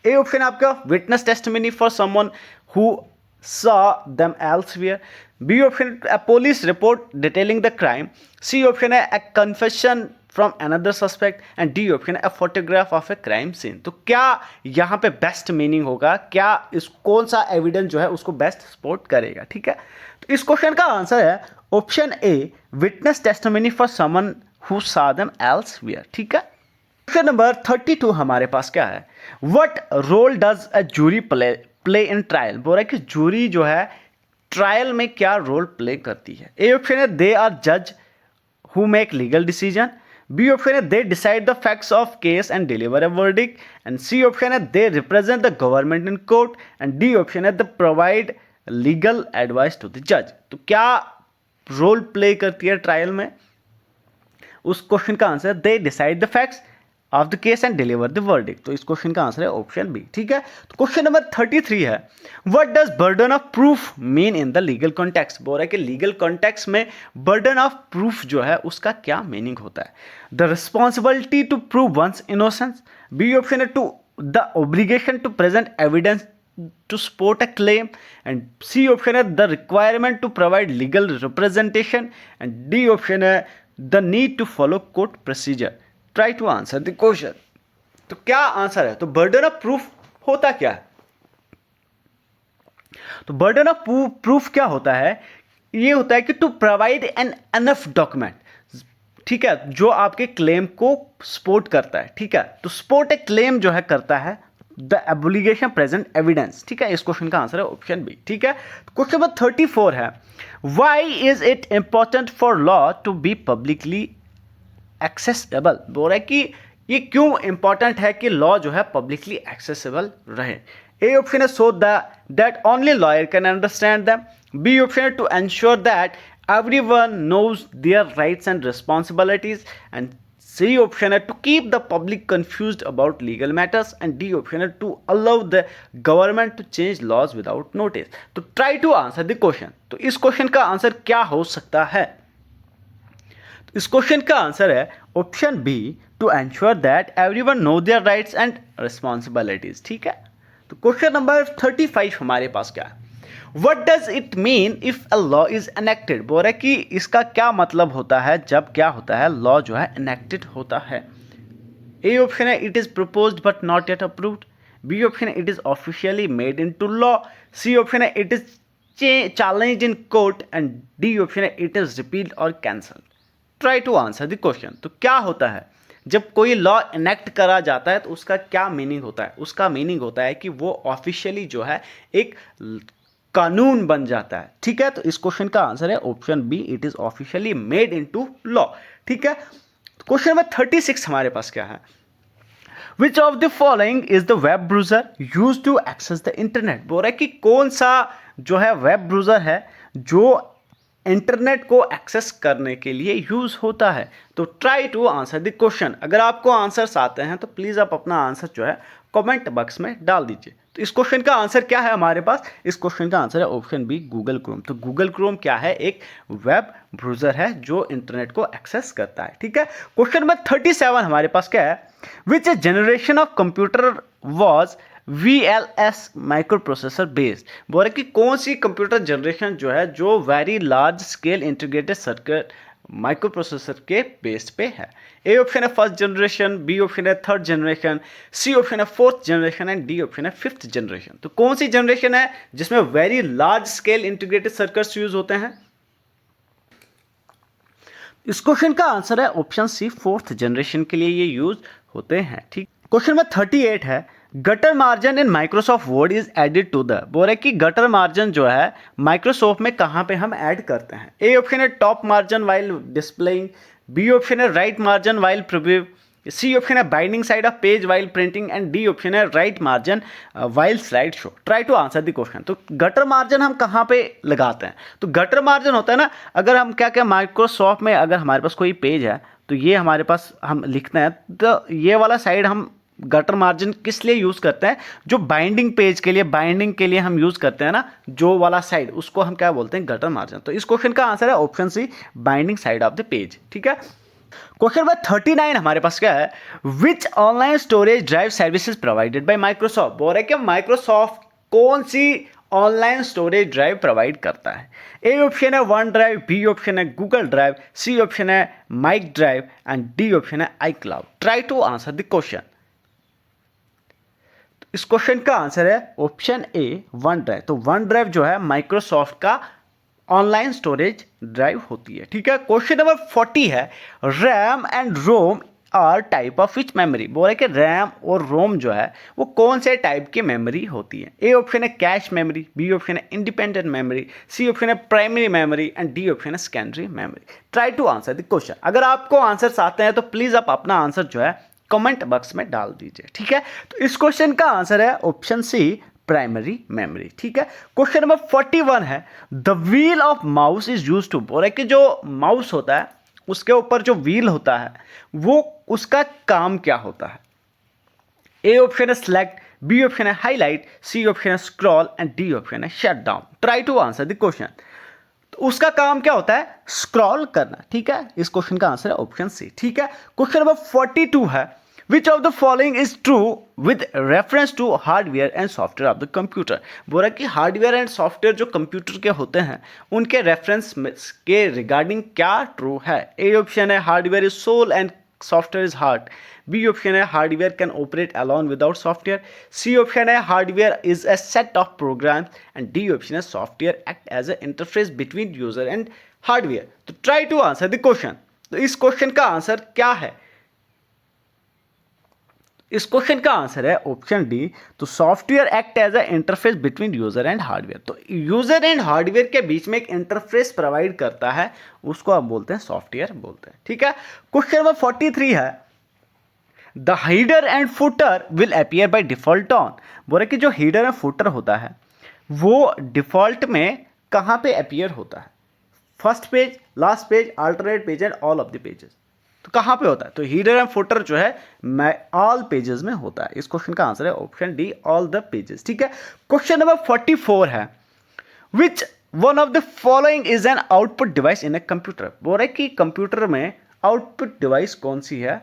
ए ऑप्शन आपका witness testimony for someone who saw them elsewhere, B option a police report detailing the crime, C option है a confession from another suspect, and D option है a photograph of a crime scene। तो क्या यहाँ पे बेस्ट मीनिंग होगा, क्या इस कौन सा एविडेंस जो है उसको बेस्ट सपोर्ट करेगा, ठीक है। तो इस क्वेश्चन का आंसर है option A, witness testimony for someone who saw them elsewhere, ठीक है। क्वेश्चन नंबर 32 हमारे पास क्या है, what role does a jury play in trial. बोल रहा है कि जूरी जो है ट्रायल में क्या रोल प्ले करती है। ए ऑप्शन है दे आर जज who make legal decision, B option है they decide the facts of case and deliver a verdict, and C option है they represent the government in court, and D option है they provide legal advice to the जज। तो क्या रोल प्ले करती है ट्रायल में, उस क्वेश्चन का answer they decide the facts of the case and deliver the verdict. तो इस क्वेश्चन का आंसर है ऑप्शन बी, ठीक है। तो क्वेश्चन नंबर 33 है, what does burden of proof mean in the legal context. बोल रहा है कि लीगल कॉन्टेक्स्ट में बर्डन ऑफ प्रूफ जो है उसका क्या मीनिंग होता है। The responsibility to prove one's innocence, B option है to the obligation to present evidence to support a claim, and C option है the requirement to provide legal representation, and D option है the need to follow court procedure। Try to answer the question। तो क्या आंसर है, तो burden of proof होता क्या है, तो burden of proof क्या होता है, ये होता है कि to provide an enough document, ठीक है, जो आपके क्लेम को सपोर्ट करता है, ठीक है, तो सपोर्ट ए क्लेम जो है करता है द एब्लिगेशन प्रेजेंट एविडेंस, ठीक है। इस क्वेश्चन का आंसर है ऑप्शन बी, ठीक है। क्वेश्चन नंबर 34 है, why is it important for law to be publicly accessible. बोल रहा है कि ये क्यों इंपॉर्टेंट है कि लॉ जो है पब्लिकली एक्सेसिबल रहे। ए ऑप्शन है so that only lawyer can understand them, B option है to ensure that everyone knows their rights and responsibilities, and C option है to keep the public confused about legal matters, and D option है to allow the government to change laws without notice। तो try to answer the question। तो इस क्वेश्चन का आंसर क्या हो सकता है, तो इस क्वेश्चन का आंसर है option B, to ensure that everyone know their rights and responsibilities, ठीक है। तो क्वेश्चन नंबर 35 हमारे पास क्या है, What does it mean if a law is enacted। बोल रहा है कि इसका क्या मतलब होता है जब क्या होता है, लॉ जो है enacted होता है। ए ऑप्शन है it is proposed but not yet approved, B option है it is officially made into law, C option है it is challenged in court, and D option है इट इज repealed और cancelled। Try to answer the question। तो क्या होता है जब कोई लॉ इनेक्ट करा जाता है तो उसका क्या मीनिंग होता है, उसका मीनिंग होता है कि वो ऑफिशियली जो है एक कानून बन जाता है, ठीक है। तो इस क्वेश्चन का आंसर है option B, it is officially made into law, ठीक है। क्वेश्चन नंबर 36 हमारे पास क्या है, which of the following is the web browser use to access the internet. बोल रहा है कि कौन सा जो है वेब ब्राउजर है जो इंटरनेट को एक्सेस करने के लिए यूज होता है। तो try to answer the question. अगर आपको आंसर्स आते हैं तो प्लीज आप अपना आंसर जो है कमेंट बॉक्स में डाल दीजिए। तो इस क्वेश्चन का आंसर क्या है हमारे पास, इस क्वेश्चन का आंसर है ऑप्शन बी, गूगल क्रोम। तो गूगल क्रोम क्या है, एक वेब ब्राउजर है जो इंटरनेट को एक्सेस करता है, ठीक है। क्वेश्चन नंबर 37 हमारे पास क्या है, विच generation of computer was VLS micro processor based. बोल रहे कि कौन सी कंप्यूटर जनरेशन जो है जो very large scale integrated circuit micro processor के बेस पे है। ए ऑप्शन है फर्स्ट जनरेशन, बी ऑप्शन है थर्ड जनरेशन, सी ऑप्शन है fourth generation, and D option है फिफ्थ जनरेशन। तो कौन सी जनरेशन है जिसमें very large scale integrated circuits use होते हैं, इस क्वेश्चन का आंसर है ऑप्शन सी, फोर्थ जनरेशन के लिए ये यूज होते हैं, ठीक। क्वेश्चन नंबर 38 है, gutter margin in Microsoft Word is added to the. बोल रहे कि गटर मार्जिन जो है माइक्रोसॉफ्ट में कहाँ पे हम ऐड करते हैं। ए ऑप्शन है top margin while displaying, B option है right margin while preview, C option है binding side of page while printing and D option है right margin while slide show. Try to answer the question. तो गटर मार्जिन हम कहाँ पे लगाते हैं? तो गटर मार्जिन होता है ना, अगर हम क्या क्या माइक्रोसॉफ्ट में अगर हमारे पास कोई पेज है तो ये हमारे पास हम लिखते हैं, तो ये वाला साइड हम गटर मार्जिन किस लिए यूज़ करते हैं? जो बाइंडिंग पेज के लिए, बाइंडिंग के लिए हम यूज़ करते हैं ना, जो वाला साइड, उसको हम क्या बोलते हैं? Gutter margin. तो इस क्वेश्चन का आंसर है option C, binding side of the page. ठीक है, क्वेश्चन नंबर 39 हमारे पास क्या है? Which online storage drive services provided by Microsoft. बोल रहे कि माइक्रोसॉफ्ट कौन सी ऑनलाइन स्टोरेज ड्राइव प्रोवाइड करता है? ए ऑप्शन है वन ड्राइव, बी ऑप्शन है गूगल ड्राइव, सी ऑप्शन है mike drive and D option है iCloud. Try to answer the question. इस क्वेश्चन का आंसर है ऑप्शन ए, वन ड्राइव। तो वन ड्राइव जो है माइक्रोसॉफ्ट का ऑनलाइन स्टोरेज ड्राइव होती है। ठीक है, क्वेश्चन नंबर 40 है RAM and ROM are type of which memory. बोल रहे कि रैम और रोम जो है वो कौन से टाइप की मेमोरी होती है? ए ऑप्शन है कैश मेमोरी, बी ऑप्शन है इंडिपेंडेंट मेमोरी, सी ऑप्शन है primary memory and D option है secondary memory. Try to answer the question. अगर आपको आंसर्स आते हैं तो प्लीज आप अपना आंसर जो है कमेंट बॉक्स में डाल दीजिए। ठीक है, तो इस क्वेश्चन का आंसर है ऑप्शन सी, प्राइमरी मेमोरी। ठीक है, क्वेश्चन नंबर 41 है the wheel of mouse is use to. बोल रहे कि जो माउस होता है उसके ऊपर जो व्हील होता है वो उसका काम क्या होता है? ए ऑप्शन है सिलेक्ट, बी ऑप्शन है हाईलाइट, सी ऑप्शन है स्क्रॉल एंड डी ऑप्शन है shut down. Try to answer the question. तो उसका काम क्या होता है? स्क्रॉल करना। ठीक है, इस क्वेश्चन का आंसर है ऑप्शन सी। ठीक है, क्वेश्चन नंबर 42 है which of the following is true with reference to hardware and software of the computer. बोला कि हार्डवेयर एंड सॉफ्टवेयर जो कंप्यूटर के होते हैं उनके रेफरेंस के रिगार्डिंग क्या ट्रू है? ए ऑप्शन है hardware is soul and software is heart, B option है hardware can operate alone without software, C option है hardware is a set of program and D option है software act as a interface between user and hardware. तो try to answer the question. तो इस क्वेश्चन का आंसर क्या है? इस क्वेश्चन का आंसर है ऑप्शन डी, तो software act as a interface between user and hardware. तो यूजर एंड हार्डवेयर के बीच में एक इंटरफेस प्रोवाइड करता है, उसको आप बोलते हैं सॉफ्टवेयर बोलते हैं। ठीक है, क्वेश्चन नंबर 43 है the header and footer will appear by default on. बोले कि जो हीडर एंड फुटर होता है वो डिफॉल्ट में कहाँ पे अपीयर होता है? First page, last page, alternate page and all of the pages. तो कहाँ पे होता है? तो हीडर एंड फुटर जो है ऑल पेजेस में होता है। इस क्वेश्चन का आंसर है option D, all the pages. ठीक है, क्वेश्चन नंबर 44 है which one of the following is an output device in a computer. बोल रहे कि कंप्यूटर में आउटपुट डिवाइस कौन सी है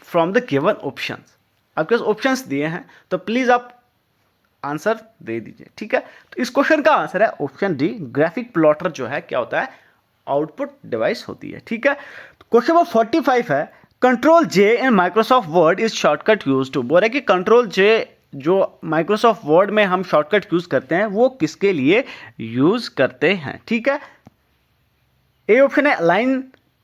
फ्रॉम द गिवन ऑप्शंस। आपके पास ऑप्शंस दिए हैं तो प्लीज आप आंसर दे दीजिए। ठीक है, तो इस क्वेश्चन का आंसर है ऑप्शन डी, ग्राफिक प्लॉटर जो है क्या होता है? आउटपुट डिवाइस होती है। ठीक है, क्वेश्चन नंबर 45 है control J in Microsoft Word is shortcut use to. बोल रहे कि कंट्रोल जे जो माइक्रोसॉफ्ट वर्ड में हम शॉर्टकट यूज करते हैं वो किसके लिए यूज करते हैं? ठीक है, ए ऑप्शन है अलाइन,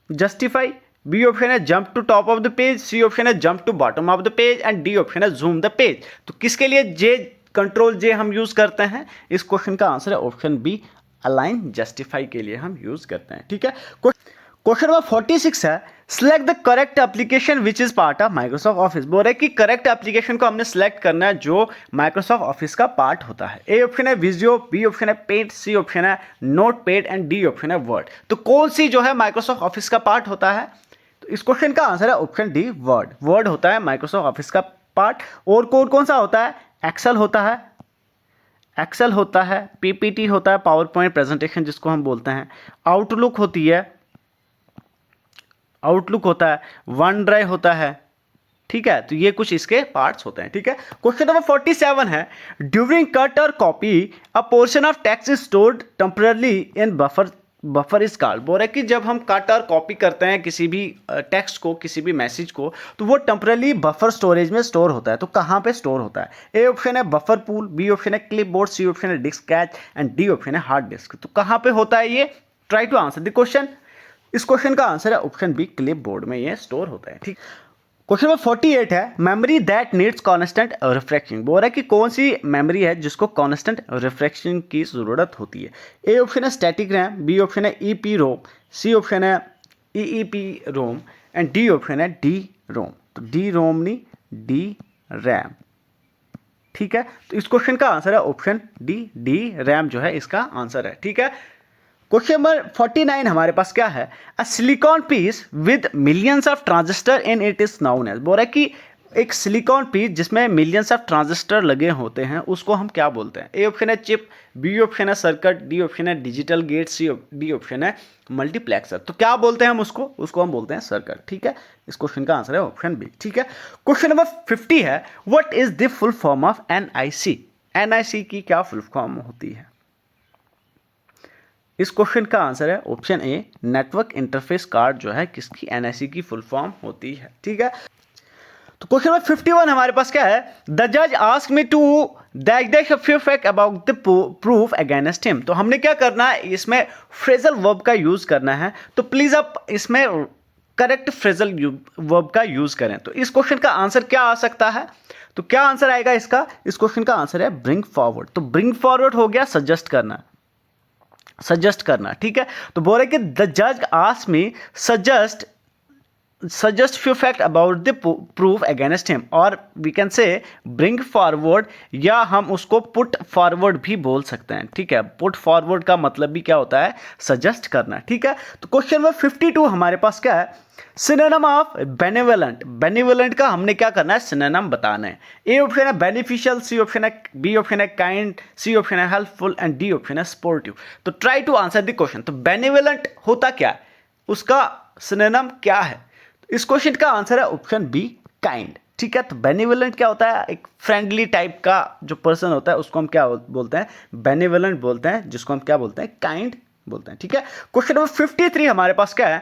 जस्टिफाई, बी ऑप्शन है jump to top of the page, C option है jump to bottom of the page and D option है जूम द पेज। तो किसके लिए जे, कंट्रोल जे हम यूज करते हैं? इस क्वेश्चन का आंसर है ऑप्शन बी, अलाइन जस्टिफाई के लिए हम यूज करते हैं। ठीक है, क्वेश्चन नंबर 46 है select the correct application which is part of Microsoft office. बोल रहे कि करेक्ट एप्लीकेशन को हमने सिलेक्ट करना है जो माइक्रोसॉफ्ट ऑफिस का पार्ट होता है। ए ऑप्शन है विजियो, बी ऑप्शन है पेंट, सी ऑप्शन है नोटपैड एंड डी ऑप्शन है वर्ड। तो कौन सी जो है माइक्रोसॉफ्ट ऑफिस का पार्ट होता है? तो इस क्वेश्चन का आंसर है ऑप्शन डी, वर्ड। वर्ड होता है माइक्रोसॉफ्ट ऑफिस का पार्ट। और कौन सा होता है? एक्सेल होता है, एक्सेल होता है, पीपीटी होता है, पावर पॉइंट प्रेजेंटेशन जिसको हम बोलते हैं, आउटलुक होती है, आउटलुक होता है, वन ड्राइव होता है। ठीक है, तो ये कुछ इसके पार्ट्स होते हैं। ठीक है, क्वेश्चन नंबर 47 है ड्यूरिंग कट और copy a portion of text is stored temporary in buffer is called. बोल रहे कि जब हम कट और कॉपी करते हैं किसी भी टेक्स्ट को, किसी भी मैसेज को, तो वो टेम्पररी बफर स्टोरेज में स्टोर होता है। तो कहाँ पे स्टोर होता है? ए ऑप्शन है बफर पूल, बी ऑप्शन है क्लिपबोर्ड, सी ऑप्शन है disk cache and D option है हार्ड डिस्क। तो कहाँ पे होता है ये? Try to answer the question. इस क्वेश्चन का आंसर है ऑप्शन बी, क्लिपबोर्ड में ये स्टोर होता है। ठीक, क्वेश्चन नंबर 48 है memory that needs constant refreshing. बोल रहा है कि कौन सी मेमोरी है जिसको कांस्टेंट रिफ्रेशिंग की जरूरत होती है? ए ऑप्शन है स्टैटिक रैम, बी ऑप्शन है ईपी रोम, सी ऑप्शन है EEP ROM and D option है डी रोम। तो डी रोमनी, डी रैम। ठीक है, तो इस क्वेश्चन का आंसर है ऑप्शन डी रैम जो है इसका आंसर है। ठीक है, क्वेश्चन नंबर 49 हमारे पास क्या है, a silicon piece with millions of transistor in it is known as. बोल रहा है कि एक सिलिकॉन पीस जिसमें मिलियंस ऑफ ट्रांजिस्टर लगे होते हैं उसको हम क्या बोलते हैं। ए ऑप्शन है चिप, बी ऑप्शन है सर्किट, डी ऑप्शन है डिजिटल गेट, डी ऑप्शन है मल्टीप्लेक्सर। तो क्या बोलते हैं हम उसको हम बोलते हैं सर्किट। ठीक है, इस क्वेश्चन का आंसर है ऑप्शन बी। ठीक है, क्वेश्चन नंबर 50 है, what is the full form of NIC. NIC की क्या फुल फॉर्म होती है। इस क्वेश्चन का आंसर है ऑप्शन ए, नेटवर्क इंटरफेस कार्ड जो है किसकी एनआईसी की फुल फॉर्म होती है। ठीक है, तो क्वेश्चन नंबर 51 हमारे पास क्या है, द जज ask me to dash a few fact about the proof against him. तो हमने क्या करना है, इसमें फ्रेजल वर्ब का यूज करना है। तो प्लीज आप इसमें करेक्ट फ्रेजल वर्ब का यूज करें। तो इस क्वेश्चन का आंसर क्या आ सकता है, तो क्या आंसर आएगा इसका, इस क्वेश्चन का आंसर है ब्रिंग फॉरवर्ड। तो ब्रिंग फॉरवर्ड हो गया सजेस्ट करना, सजेस्ट करना। ठीक है, तो बोल रहे कि द जज ask me suggest few fact about the proof against him, और we can say bring forward, या हम उसको put forward भी बोल सकते हैं। ठीक है, put forward का मतलब भी क्या होता है, suggest करना। ठीक है, तो क्वेश्चन नंबर 52 हमारे पास क्या है, सिनोनिम ऑफ बेनिवोलेंट। बेनिवोलेंट का हमने क्या करना है, सिनोनिम बताना है। ए ऑप्शन है बेनिफिशियल, सी ऑप्शन है, बी ऑप्शन है काइंड, सी ऑप्शन है हेल्पफुल एंड डी ऑप्शन है स्पोर्टिव। तो try to answer the question. तो बेनिवोलेंट होता क्या है, उसका सिनोनिम क्या है। इस क्वेश्चन का आंसर है ऑप्शन बी, काइंड। ठीक है, तो बेनिवोलेंट क्या होता है, एक फ्रेंडली टाइप का जो पर्सन होता है उसको हम क्या बोलते हैं, बेनिवोलेंट बोलते हैं, जिसको हम क्या बोलते हैं, काइंड बोलते हैं। ठीक है, क्वेश्चन नंबर 53 हमारे पास क्या है,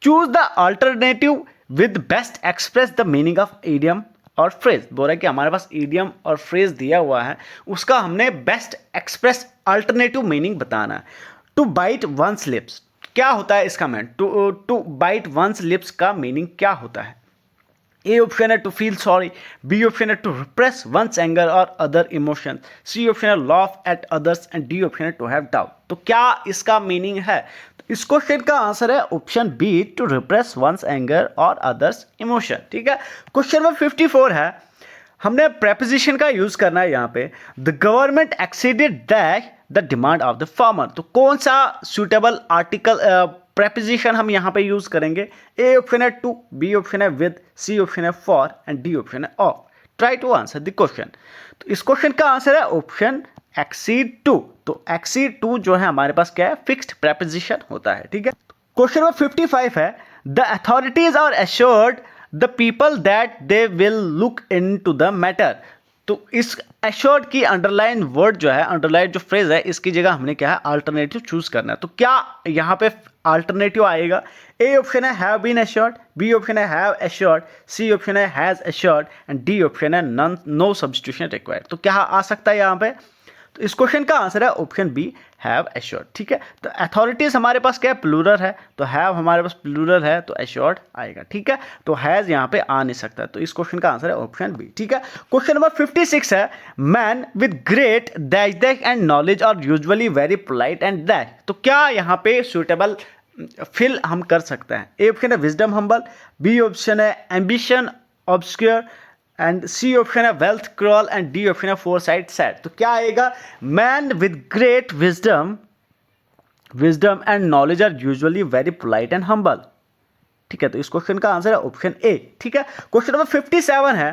choose the alternative with best express the meaning of idiom और फ्रेज। बोल रहा है कि हमारे पास इडियम और फ्रेज दिया हुआ है, उसका हमने बेस्ट एक्सप्रेस अल्टरनेटिव मीनिंग बताना है। टू बाइट वंस लिप्स, क्या होता है इसका meaning, to bite one's lips का मीनिंग क्या होता है। ए ऑप्शन है to feel sorry, B option है टू रिप्रेस वंस एंगर और अदर इमोशन, सी ऑप्शन है laugh at others and D option है टू हैव डाउट। तो क्या इसका मीनिंग है, तो इस क्वेश्चन का आंसर है option B, to repress one's anger और अदर्स इमोशन। ठीक है, क्वेश्चन नंबर 54 है, हमने प्रेपोजिशन का यूज करना है यहाँ पे, the government exceeded that the demand of the farmer. तो कौन सा सुटेबल आर्टिकल प्रेपोजिशन हम यहाँ पे यूज करेंगे। ए ऑप्शन है टू, बी ऑप्शन है विद, सी ऑप्शन है फॉर एंड डी ऑप्शन है of. Try to answer the question. तो इस क्वेश्चन का आंसर है ऑप्शन एक्सीड टू। तो एक्सीड टू जो है हमारे पास क्या है, फिक्स्ड प्रेपोजिशन होता है। ठीक है, क्वेश्चन नंबर 55 है, the authorities are assured the people that they will look into the matter. तो इस एश्योर्ड की अंडरलाइन वर्ड जो है, अंडरलाइन जो फ्रेज है, इसकी जगह हमने क्या है, अल्टरनेटिव चूज करना है। तो क्या यहाँ पे अल्टरनेटिव आएगा, ए ऑप्शन है have been assured, B option है हैव एश्योर्ड, सी ऑप्शन है has assured and D option है नन, नो सब्स्टिट्यूशन रिक्वायर्ड। तो क्या आ सकता है यहाँ पे, तो इस क्वेश्चन का आंसर है ऑप्शन बी, हैव एश्योर्ड। ठीक है, तो अथॉरिटीज हमारे पास क्या है, प्लूरल है, तो हैव हमारे पास प्लूरल है, तो एश्योर्ड आएगा। ठीक है, तो हैज यहाँ पे आ नहीं सकता, तो इस क्वेश्चन का आंसर है ऑप्शन बी। ठीक है, क्वेश्चन नंबर 56 है, man with great dash and knowledge are usually very polite and dash. तो क्या यहाँ पे सुटेबल फिल हम कर सकते हैं। ए ऑप्शन है विजडम हम्बल, बी ऑप्शन है ambition obscure and C option है wealth crawl and D option है फोरसाइट सैड। तो क्या आएगा, man with great wisdom and knowledge are usually very polite and humble. ठीक है, तो इस क्वेश्चन का आंसर है ऑप्शन ए। ठीक है, क्वेश्चन नंबर 57 है,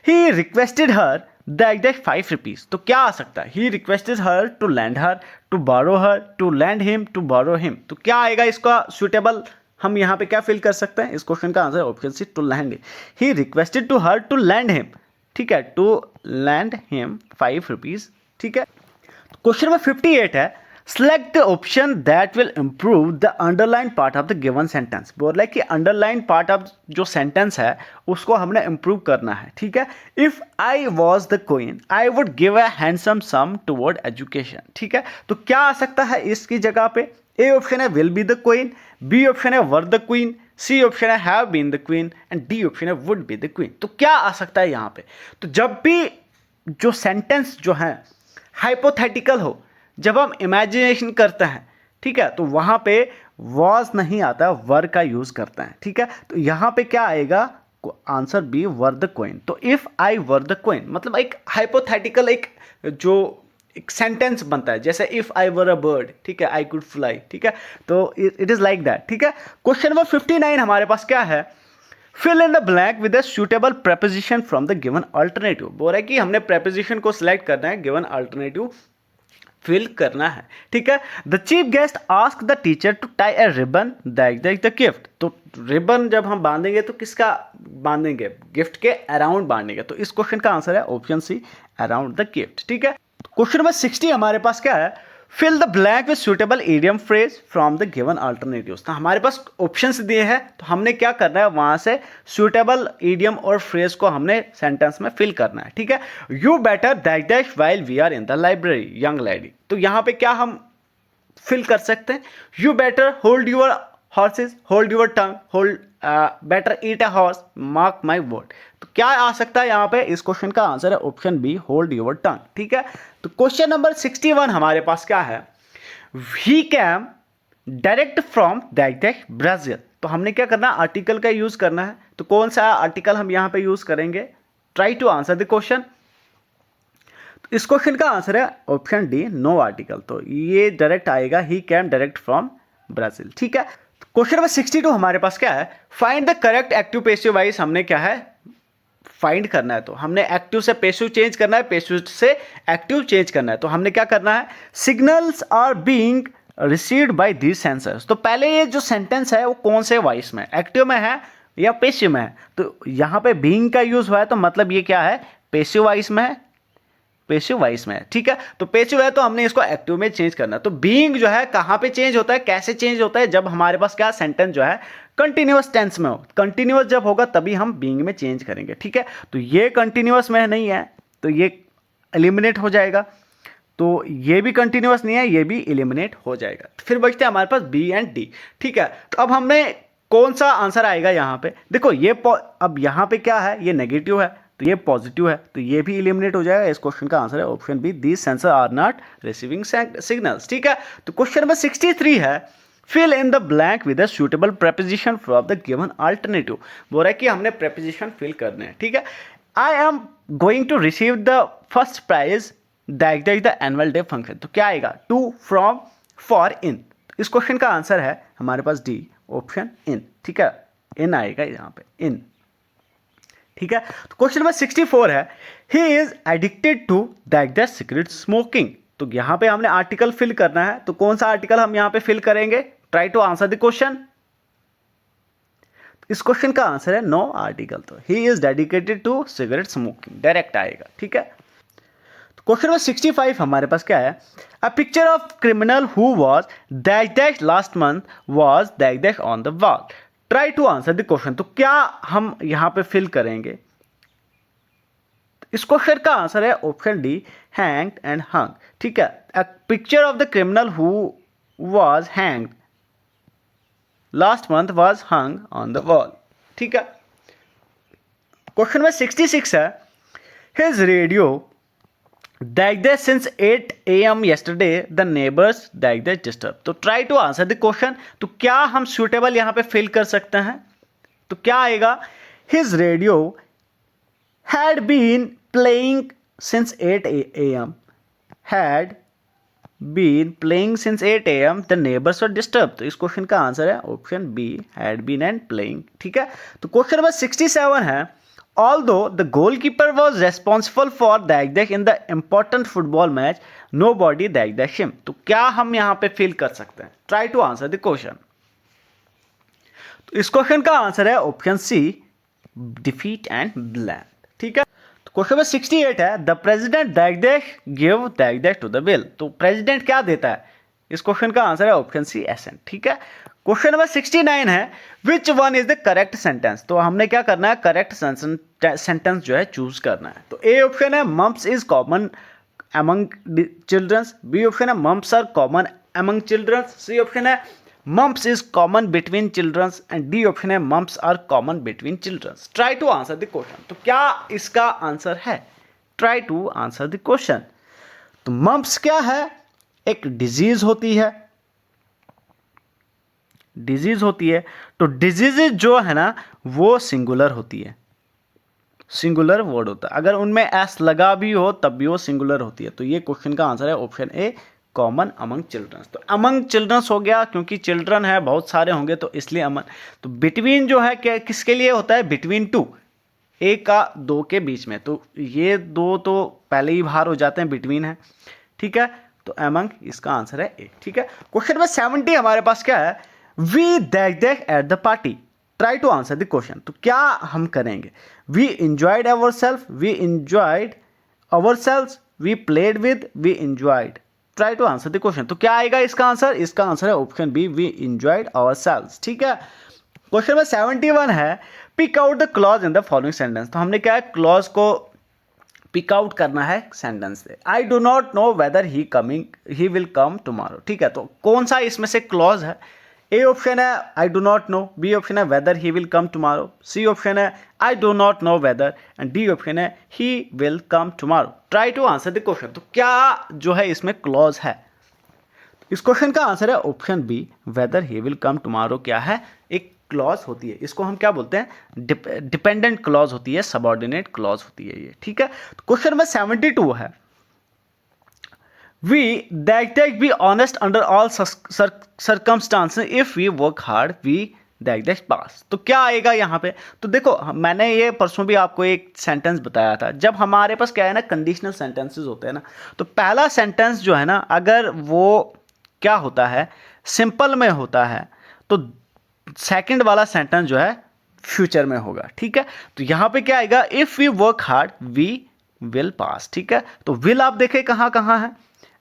he requested her that 5 rupees. तो क्या आ सकता है, he requested her to lend her, to borrow her, to lend him, to borrow him. तो क्या आएगा इसका सुटेबल, हम यहाँ पे क्या फिल कर सकते हैं, इस क्वेश्चन का answer option C, to lend. He requested to her to lend him. ठीक है, टू लैंड हिम 5 रुपीज। ठीक है, क्वेश्चन नंबर 58 है, select the option that will improve the underlined part of the given sentence। बोल रहा है कि अंडरलाइन पार्ट ऑफ जो सेंटेंस है उसको हमने इंप्रूव करना है। ठीक है, if I was the queen I would give a handsome sum toward education. ठीक है, तो क्या आ सकता है इसकी जगह पे, ए ऑप्शन है will be the queen, B option है were the queen, C option है have been the queen and D option है वुड बी द क्वीन। तो क्या आ सकता है यहाँ पे, तो जब भी जो सेंटेंस जो है हाइपोथेटिकल हो, जब हम इमेजिनेशन करते हैं, ठीक है, तो वहां पे वॉज नहीं आता, वर का यूज करते हैं। ठीक है, तो यहां पे क्या आएगा, answer B were the queen. तो if I were the queen मतलब एक हाइपोथेटिकल एक जो एक सेंटेंस बनता है, जैसे if I were a bird, ठीक है, आई कुड फ्लाई, ठीक है, तो इट इज लाइक दैट, ठीक है। क्वेश्चन नंबर 59 हमारे पास क्या है, fill in the blank with a suitable preposition from the given alternative. बोल रहा है कि हमने प्रेपोजिशन को सिलेक्ट करना है, गिवन अल्टरनेटिव फिल करना है, ठीक है। The chief guest ask the teacher to tie a ribbon that the gift. तो रिबन जब हम बांधेंगे तो किसका बांधेंगे, गिफ्ट के अराउंड बांधेंगे। तो इस क्वेश्चन का आंसर है option C, around the gift, ठीक है। क्वेश्चन नंबर 60 हमारे पास क्या है, fill the blank with suitable idiom phrase from the given alternatives. तो हमारे पास ऑप्शंस दिए हैं, तो हमने क्या करना है, वहां से सुटेबल इडियम और फ्रेज को हमने सेंटेंस में फिल करना है, ठीक है। You better that dash while we are in the library young lady. तो यहां पे क्या हम फिल कर सकते हैं, you better hold your horses, hold your tongue, hold better eat a horse, mark my word. तो क्या आ सकता है यहाँ पे, इस क्वेश्चन का आंसर है ऑप्शन बी, होल्ड यूर टंग, ठीक है। तो क्वेश्चन नंबर 61 हमारे पास क्या है, ही came direct from that Brazil. तो हमने क्या करना है, आर्टिकल का यूज करना है। तो कौन सा आर्टिकल हम यहाँ पे यूज करेंगे, try to answer the question. इस क्वेश्चन का आंसर है ऑप्शन डी, नो आर्टिकल। तो ये डायरेक्ट आएगा, he came direct from Brazil, ठीक है। क्वेश्चन नंबर 62 हमारे पास क्या है, find the correct active passive wise. हमने क्या है, फाइंड करना है। तो हमने एक्टिव से पैसिव चेंज करना है, पैसिव से एक्टिव चेंज करना है। तो हमने क्या करना है, signals are being received by these sensors. तो पहले ये जो सेंटेंस है वो कौन से वॉइस में, एक्टिव में है या पैसिव में है। तो यहाँ पे बीइंग का यूज हुआ है, तो मतलब ये क्या है, पैसिव वॉइस में है, पैसिव वॉइस में है, ठीक है। तो पैसिव है तो हमने इसको एक्टिव में चेंज करना है। तो बीइंग जो है कहां पे चेंज होता है, कैसे चेंज होता है, जब हमारे पास क्या सेंटेंस जो है कंटिन्यूअस टेंस में हो। कंटिन्यूअस जब होगा तभी हम बीइंग में चेंज करेंगे, ठीक है। तो ये कंटिन्यूअस में नहीं है, तो ये एलिमिनेट हो जाएगा। तो ये भी कंटिन्यूअस नहीं है, ये भी एलिमिनेट हो जाएगा। तो फिर बचते हैं हमारे पास बी एंड डी, ठीक है। तो अब हमने कौन सा आंसर आएगा यहाँ पे, देखो ये अब यहाँ पे क्या है, ये नेगेटिव है, तो ये पॉजिटिव है, तो ये भी एलिमिनेट हो जाएगा। इस क्वेश्चन का आंसर है option B, these sensor are not receiving signals, ठीक है। तो क्वेश्चन नंबर 63 है, fill in the blank with a suitable preposition from the given alternative. बोल रहा है कि हमने प्रेपोजिशन फिल करने हैं, ठीक है। I am going to receive the first prize that the annual day function. तो क्या आएगा, टू, फ्रॉम, फॉर, इन। इस क्वेश्चन का आंसर है हमारे पास डी, ऑप्शन इन, ठीक है। इन आएगा यहाँ पे, इन, ठीक है। तो क्वेश्चन नंबर 64 है, he is addicted to that the cigarette smoking. तो यहां पे हमने आर्टिकल फिल करना है। तो कौन सा आर्टिकल हम यहां पे फिल करेंगे, try to answer the question. इस क्वेश्चन का आंसर है नो आर्टिकल। तो he is dedicated to cigarette smoking, direct आएगा, ठीक है। तो क्वेश्चन नंबर 65 हमारे पास क्या है, a picture of criminal who was that last month was that on the wall. Try to answer the question. तो क्या हम यहां पे फिल करेंगे, इस क्वेश्चन का आंसर है option D, hanged and hung, ठीक है। A picture of the criminal who was hanged last month was hung on the wall, ठीक है। क्वेश्चन नंबर 66 है, his radio that since 8 AM yesterday the neighbors that disturb. तो try to answer the question. तो क्या हम सुटेबल यहां पे फिल कर सकते हैं, तो क्या आएगा, his radio had been playing since 8 AM, had been playing since 8 AM the neighbours were disturb. तो इस क्वेश्चन का आंसर है option B, had been and playing, ठीक है। तो क्वेश्चन नंबर 67 है, although the goalkeeper was responsible for dash in the important football match, nobody dash him। तो क्या हम यहां पे फिल कर सकते हैं, try to answer the question. तो इस क्वेश्चन का आंसर है option C, defeat and blank, ठीक है। तो क्वेश्चन नंबर 68 है, the president dash give dash to the bill. तो प्रेसिडेंट क्या देता है, इस क्वेश्चन का आंसर है ऑप्शन सी, एसेंट, ठीक है। क्वेश्चन नंबर 69 है, which one is the correct sentence. तो हमने क्या करना है, करेक्ट सेंटेंस जो है चूज करना है। तो ए ऑप्शन है, mumps is common among childrens, B option है, mumps are common among childrens, C option है, mumps is common between childrens, and D option है, mumps are common between childrens. Try to answer the question. तो क्या इसका आंसर है, try to answer the question. तो मम्प्स क्या है, एक डिजीज होती है डिजीज होती है, तो डिजीजेज जो है ना वो सिंगुलर होती है, सिंगुलर वर्ड होता है। अगर उनमें एस लगा भी हो तब भी वो सिंगुलर होती है। तो ये क्वेश्चन का आंसर है option A, common among childrens. तो अमंग चिल्ड्रंस हो गया, क्योंकि चिल्ड्रन है बहुत सारे होंगे तो इसलिए अमंग। तो बिटवीन जो है क्या किसके लिए होता है, बिटवीन टू, एक का दो के बीच में। तो ये दो तो पहले ही बाहर हो जाते हैं, बिटवीन है, ठीक है। तो अमंग इसका आंसर है ए, ठीक है। क्वेश्चन नंबर 70 हमारे पास क्या है, वी देख देख at the party, try to answer the question. तो क्या हम करेंगे, we enjoyed our self, we enjoyed our self, we played with, we enjoyed, try to answer the question. तो क्या आएगा इसका आंसर, इसका आंसर है option B, we enjoyed our self, ठीक है। क्वेश्चन नंबर 71 है, pick out the clause in the following sentence. तो हमने क्या है, क्लॉज को पिक आउट करना है सेंटेंस से। आई do not know weather he will come tomorrow, ठीक है। तो कौन सा इसमें से क्लॉज है, ए ऑप्शन है I do not know, B option है whether he will come tomorrow, C option है I do not know whether, and D option है he will come tomorrow. Try to answer the question. तो क्या जो है इसमें क्लॉज है, इस क्वेश्चन का आंसर है option B, whether he will come tomorrow क्या है, एक क्लॉज होती है। इसको हम क्या बोलते हैं, डिपेंडेंट क्लॉज होती है, सबऑर्डिनेट क्लॉज होती है ये, ठीक है। तो क्वेश्चन नंबर 72 है, we that be honest under all circumstances, if we work hard we that pass। तो क्या आएगा यहाँ पे, तो देखो मैंने ये परसों भी आपको एक सेंटेंस बताया था, जब हमारे पास क्या है ना कंडीशनल सेंटेंसेस होते हैं ना, तो पहला सेंटेंस जो है ना अगर वो क्या होता है सिंपल में होता है, तो सेकंड वाला सेंटेंस जो है फ्यूचर में होगा, ठीक है। तो यहाँ पे क्या आएगा, if we work hard we will pass, ठीक है। तो विल आप देखें कहाँ कहाँ है,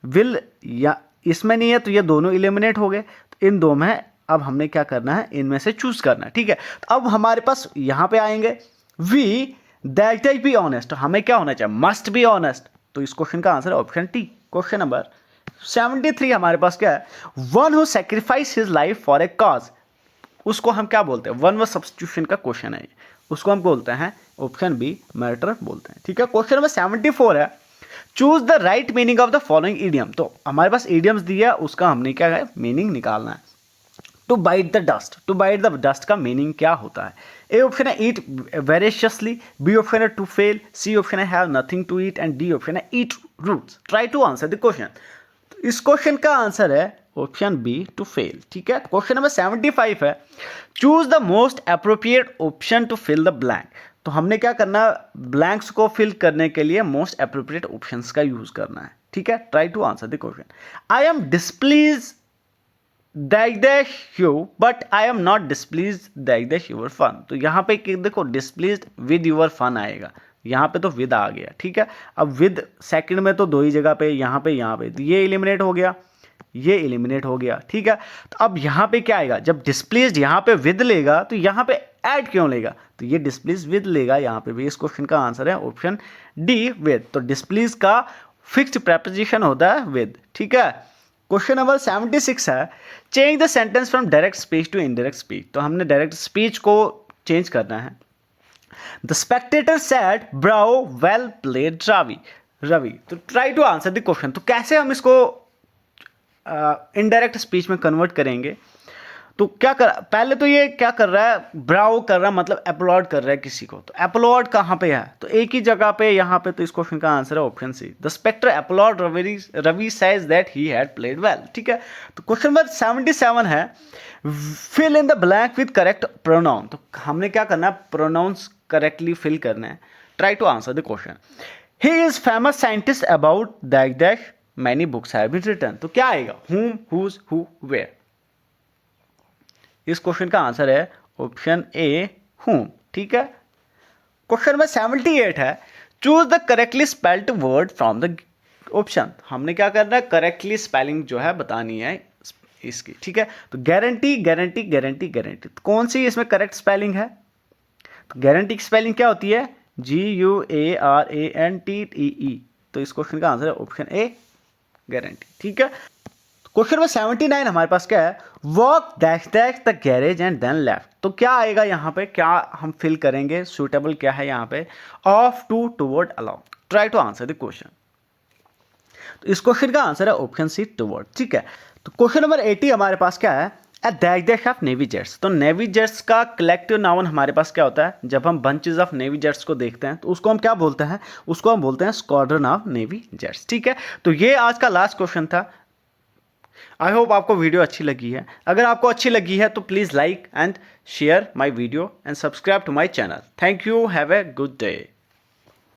विल या इसमें नहीं है, तो ये दोनों इलिमिनेट हो गए। तो इन दो में अब हमने क्या करना है, इनमें से चूज करना है, ठीक है। तो अब हमारे पास यहाँ पे आएंगे, वी दैट बी ऑनेस्ट, हमें क्या होना चाहिए, मस्ट बी ऑनेस्ट। तो इस क्वेश्चन का आंसर है ऑप्शन टी। क्वेश्चन नंबर 73 हमारे पास क्या है, one who sacrifice his life for a cause, उसको हम क्या बोलते हैं, वन वर्ड सब्स्टिट्यूशन का क्वेश्चन है, उसको हम बोलते हैं ऑप्शन बी, मैटर बोलते हैं, ठीक है। क्वेश्चन नंबर 74 है, choose the right meaning of the following idiom. तो हमारे पास ईडियम्स दिया, उसका हमने क्या है मीनिंग निकालना है। To bite the dust, to bite the dust का मीनिंग क्या होता है, ए ऑप्शन है ईट वेरेशियसली, बी ऑप्शन है टू फेल, सी ऑप्शन है have nothing to eat, and D option है eat roots. Try to answer the question. इस क्वेश्चन का आंसर है ऑप्शन बी, टू फेल, ठीक है। क्वेश्चन नंबर 75 है, choose the most appropriate option to fill the blank. तो हमने क्या करना है, ब्लैंक्स को फिल करने के लिए मोस्ट अप्रोप्रिएट ऑप्शंस का यूज करना है, ठीक है। Try to answer the question. I am displease that you but I am not displease that your fun. तो यहाँ पे देखो डिस्प्लीज विद यूर फन आएगा, यहाँ पे तो विद आ गया, ठीक है। अब विद सेकंड में तो दो ही जगह पे, यहाँ पे तो ये एलिमिनेट हो गया, ये एलिमिनेट हो गया, ठीक है। तो अब यहाँ पे क्या आएगा, जब डिस्प्लेस्ड यहाँ पे विद लेगा तो यहाँ पे ऐड क्यों लेगा, तो ये डिस्प्लेस विद लेगा यहाँ पे भी। इस क्वेश्चन का आंसर है ऑप्शन डी, विद। तो डिस्प्लेस का फिक्स्ड प्रेपोजिशन होता है विद, ठीक है। क्वेश्चन नंबर 76 है, change the sentence from direct speech to indirect speech. तो हमने डायरेक्ट स्पीच को चेंज करना है। The spectator said bravo well played Ravi. तो try to answer the question. तो कैसे हम इसको इनडायरेक्ट स्पीच में कन्वर्ट करेंगे, तो क्या कर, पहले तो ये क्या कर रहा है, ब्रावो कर रहा है, मतलब अपलॉड कर रहा है किसी को। तो अपलॉड कहाँ पे है, तो एक ही जगह पे यहाँ पे। तो इस क्वेश्चन का आंसर है option C, the spectator applaud Ravi says that he had played well, ठीक है। तो क्वेश्चन नंबर 77 है, fill in the blank with correct pronoun. तो हमने क्या करना है, प्रोनाउंस करेक्टली फिल करना है। Try to answer the question. He is famous scientist about that many books have been written. तो क्या आएगा, whom, whose, who, where। इस क्वेश्चन का आंसर है ऑप्शन ए, whom, ठीक है। क्वेश्चन नंबर 78 है, choose the correctly spelled word from the option. हमने क्या करना है, करेक्टली स्पेलिंग जो है बतानी है इसकी, ठीक है। तो गारंटी गारंटी गारंटी गारंटी, तो कौन सी इसमें करेक्ट स्पेलिंग है, तो गारंटी की स्पेलिंग क्या होती है, GUARANTEE। तो इस क्वेश्चन का आंसर है ऑप्शन ए, गारंटी, ठीक है। क्वेश्चन नंबर 79 हमारे पास क्या है, walk dash dash the garage and then left. तो क्या आएगा यहाँ पे, क्या हम फिल करेंगे, सुटेबल क्या है यहाँ पे, off to toward allow. Try to answer the question. तो इस क्वेश्चन का आंसर है ऑप्शन सी, टुवर्ड, ठीक है। तो क्वेश्चन नंबर 80 हमारे पास क्या है, ए डैश ऑफ नेवी जेट्स। तो नेवी जेट्स का कलेक्टिव नाउन हमारे पास क्या होता है? जब हम बंचेज ऑफ नेवी जेट्स को देखते हैं तो उसको हम क्या बोलते हैं? उसको हम बोलते हैं स्क्वाड्रन ऑफ नेवी जेट्स। ठीक है, तो ये आज का लास्ट क्वेश्चन था। आई होप आपको वीडियो अच्छी लगी है। अगर आपको अच्छी लगी है तो please like and share my video and subscribe to my channel. Thank you, have a good day.